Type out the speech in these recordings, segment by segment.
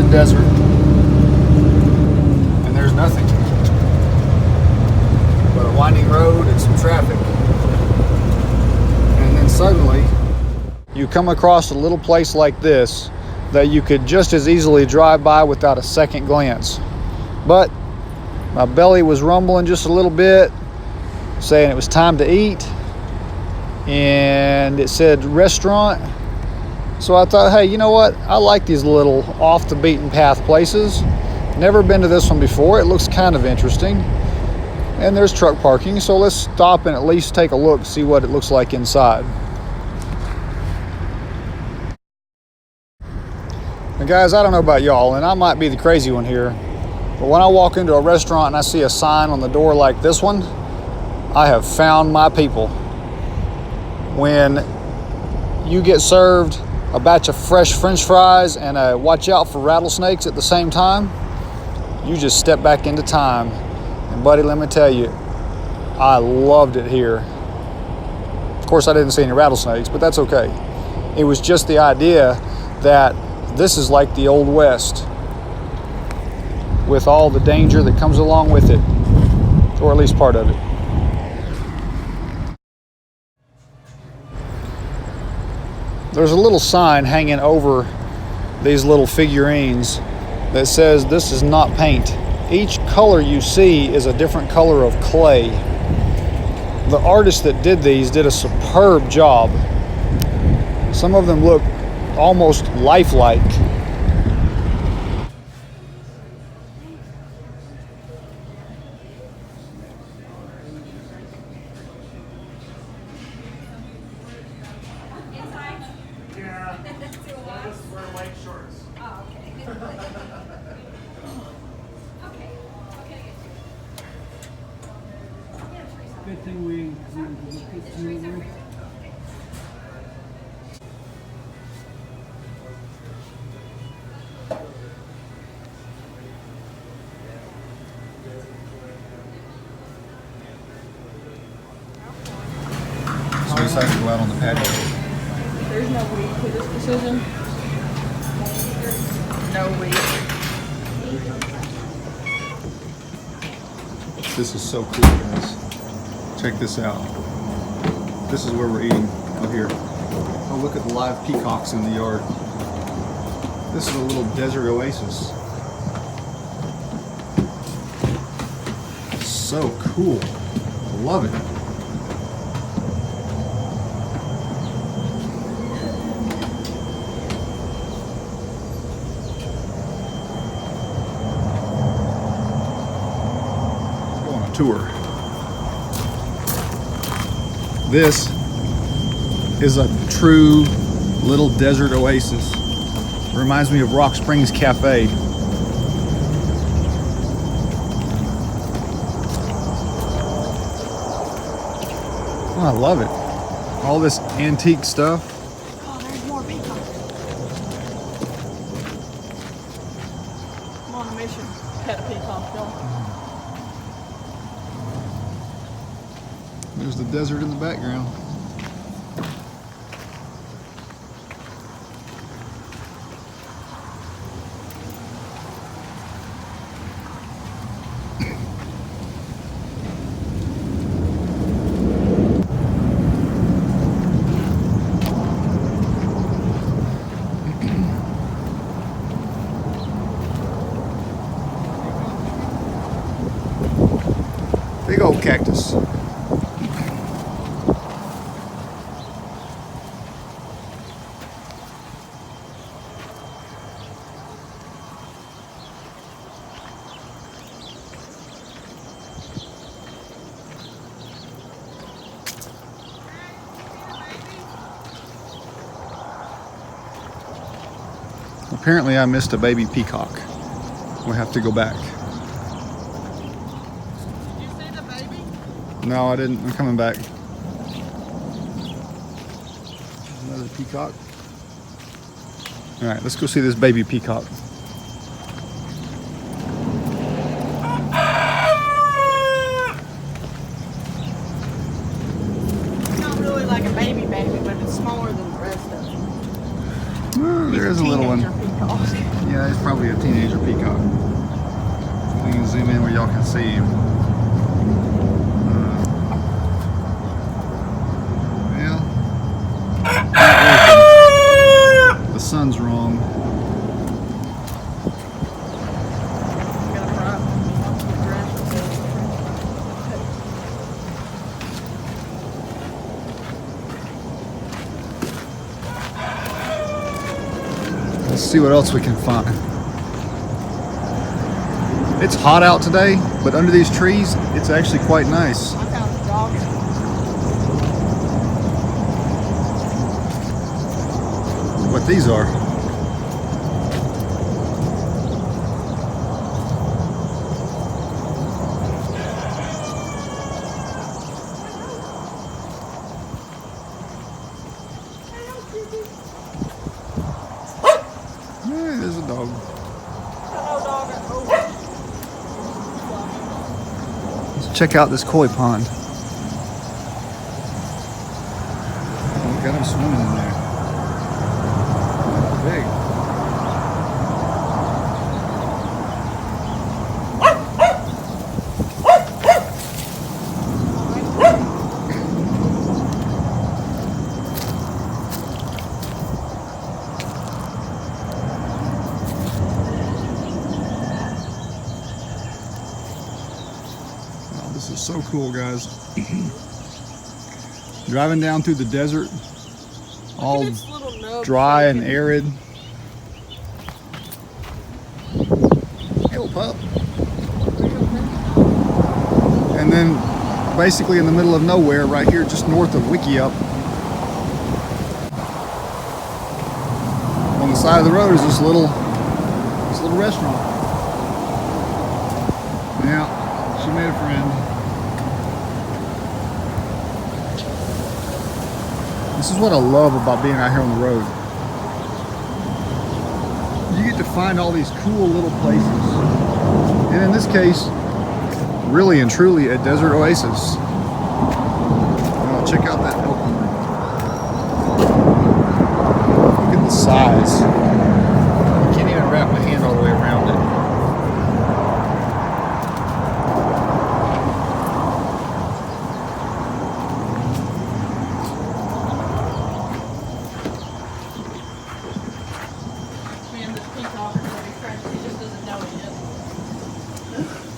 the desert, and there's nothing but a winding road and some traffic. And then suddenly you come across a little place like this that you could just as easily drive by without a second glance. But my belly was rumbling just a little bit, saying it was time to eat, and it said restaurant. So I thought, hey, you know what? I like these little off the beaten path places. Never been to this one before. It looks kind of interesting. And there's truck parking, so let's stop and at least take a look, see what it looks like inside. And guys, I don't know about y'all, and I might be the crazy one here, but when I walk into a restaurant and I see a sign on the door like this one, I have found my people. When you get served a batch of fresh French fries and a watch out for rattlesnakes at the same time, you just step back into time. And buddy, let me tell you, I loved it here. Of course, I didn't see any rattlesnakes, but that's okay. It was just the idea that this is like the Old West, with all the danger that comes along with it, or at least part of it. There's a little sign hanging over these little figurines that says this is not paint. Each color you see is a different color of clay. The artist that did these did a superb job. Some of them look almost lifelike. Good thing we So we decided to go out on the patio. There's no weed for this decision. No weed. This is so cool, guys. Check this out. This is where we're eating out here. Oh, look at the live peacocks in the yard. This is a little desert oasis. So cool. I love it. Go on a tour. This is a true little desert oasis. Reminds me of Rock Springs Cafe. Oh, I love it. All this antique stuff. Oh, there's more peacocks. I'm on a mission. Pet a peacock, y'all. There's the desert in the background. Big old cactus. Apparently I missed a baby peacock. We'll have to go back. Did you see the baby? No, I didn't. I'm coming back. Another peacock. All right, let's go see this baby peacock. It's not really like a baby, but it's smaller than the rest of them. Well, there's there's a little one. Teenager peacock. Yeah, it's probably a teenager peacock. We can zoom in where y'all can see him. Well, the sun's wrong. Let's see what else we can find. It's hot out today, but under these trees, it's actually quite nice. I found a dog. What these are. Yeah, there's a dog. Let's check out this koi pond. Oh, we got him swimming in there. Big. This is so cool, guys. Driving down through the desert, all dry and arid. Hey, little pup. And then basically in the middle of nowhere, right here just north of Wickiup, on the side of the road is this little restaurant. Yeah, she made a friend. This is what I love about being out here on the road. You get to find all these cool little places. And in this case, really and truly a desert oasis. Oh, check out that elk horn. Look at the size. I can't even wrap my hand all the way around it.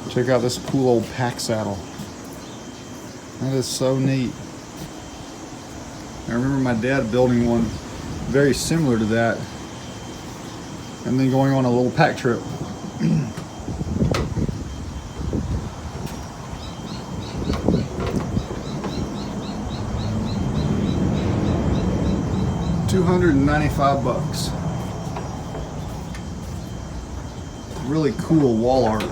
Check out this cool old pack saddle. That is so neat. I remember my dad building one very similar to that and then going on a little pack trip. $295. Really cool wall art.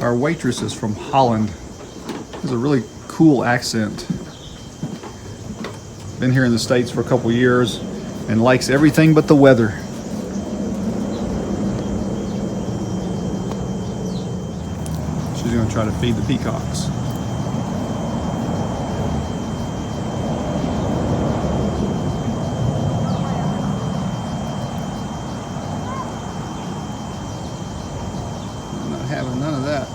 Our waitress is from Holland. Has a really cool accent. Been here in the States for a couple years and likes everything but the weather. She's gonna try to feed the peacocks. Having none of that.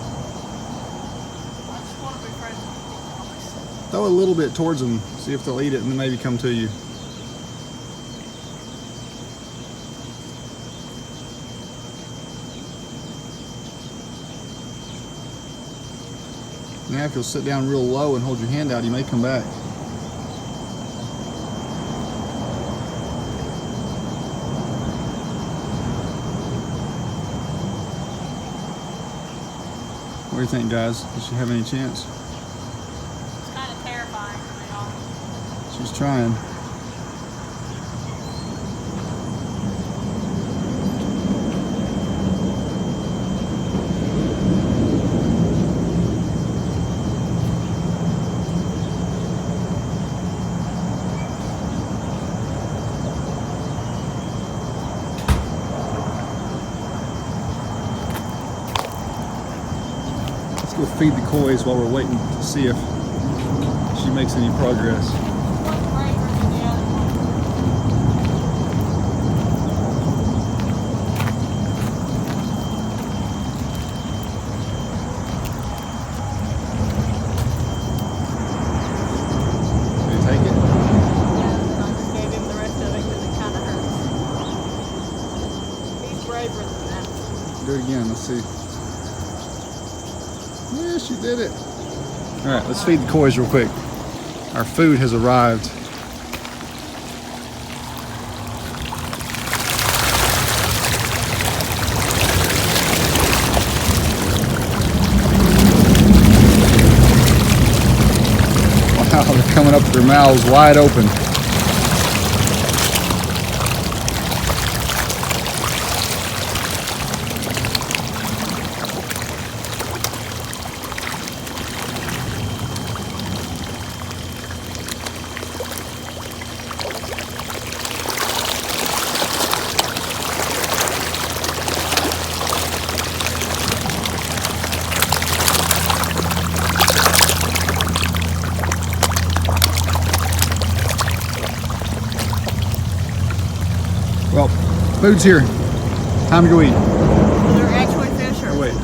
Throw a little bit towards them, see if they'll eat it, and then maybe come to you. Now if you'll sit down real low and hold your hand out, you may come back. What do you think, guys? Does she have any chance? It's kind of terrifying for me, y'all. She's trying. We'll feed the kois while we're waiting to see if she makes any progress. Do it again. Let's see. Yeah, she did it. All right, let's feed the kois real quick. Our food has arrived. Wow, they're coming up with their mouths wide open. Well, food's here. Time to go eat. Are there actually fish or? Oh, wait.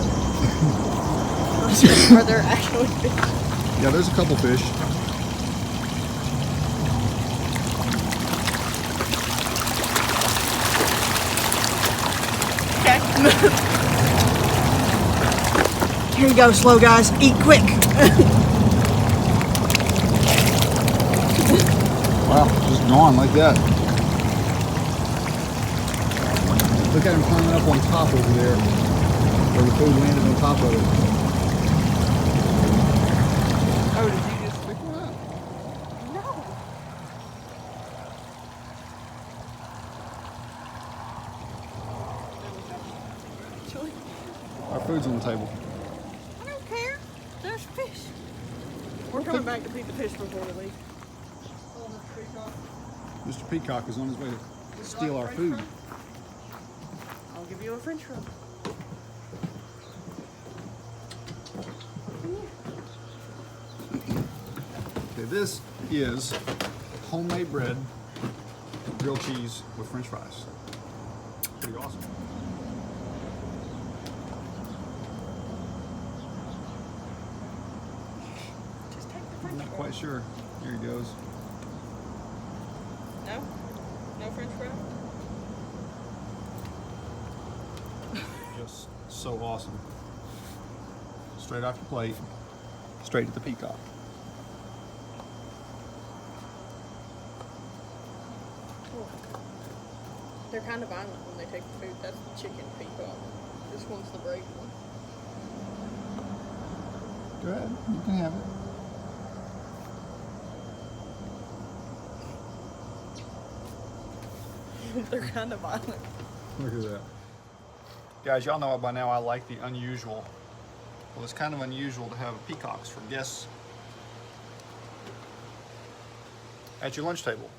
Are there actually fish? Yeah, there's a couple fish. Okay. Here you go, slow guys. Eat quick. Wow, just gone like that. Look at him climbing up on top over there, where the food landed on top of it. Oh, did you just pick one up? No. Chili. Our food's on the table. I don't care. There's fish. We're coming back to feed the fish before we leave. Oh, Mr. Peacock. Mr. Peacock is on his way to steal our food. I'll give you a French fry. Okay, this is homemade bread, grilled cheese with French fries. Pretty awesome. Just take the I'm French not fry. quite sure. Here he goes. No? No French fry? Just so awesome. Straight off your plate, straight to the Peacock. Cool. They're kind of violent when they take the food. That's the chicken peacock. This one's the brave one. Go ahead, you can have it. They're kind of violent. Look at that. Guys, y'all know by now I like the unusual. Well, it's kind of unusual to have peacocks for guests at your lunch table.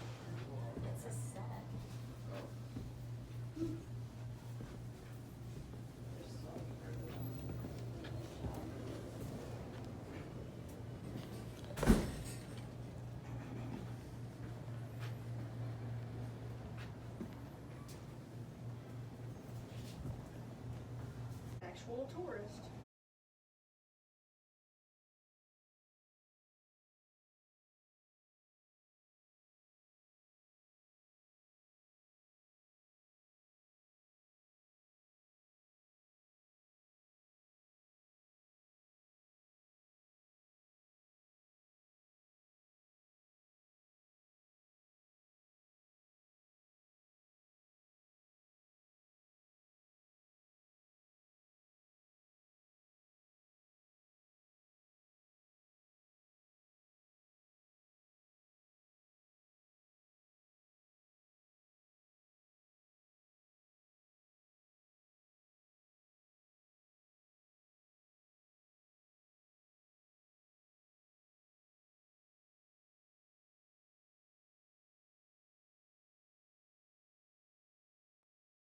Actual tourist.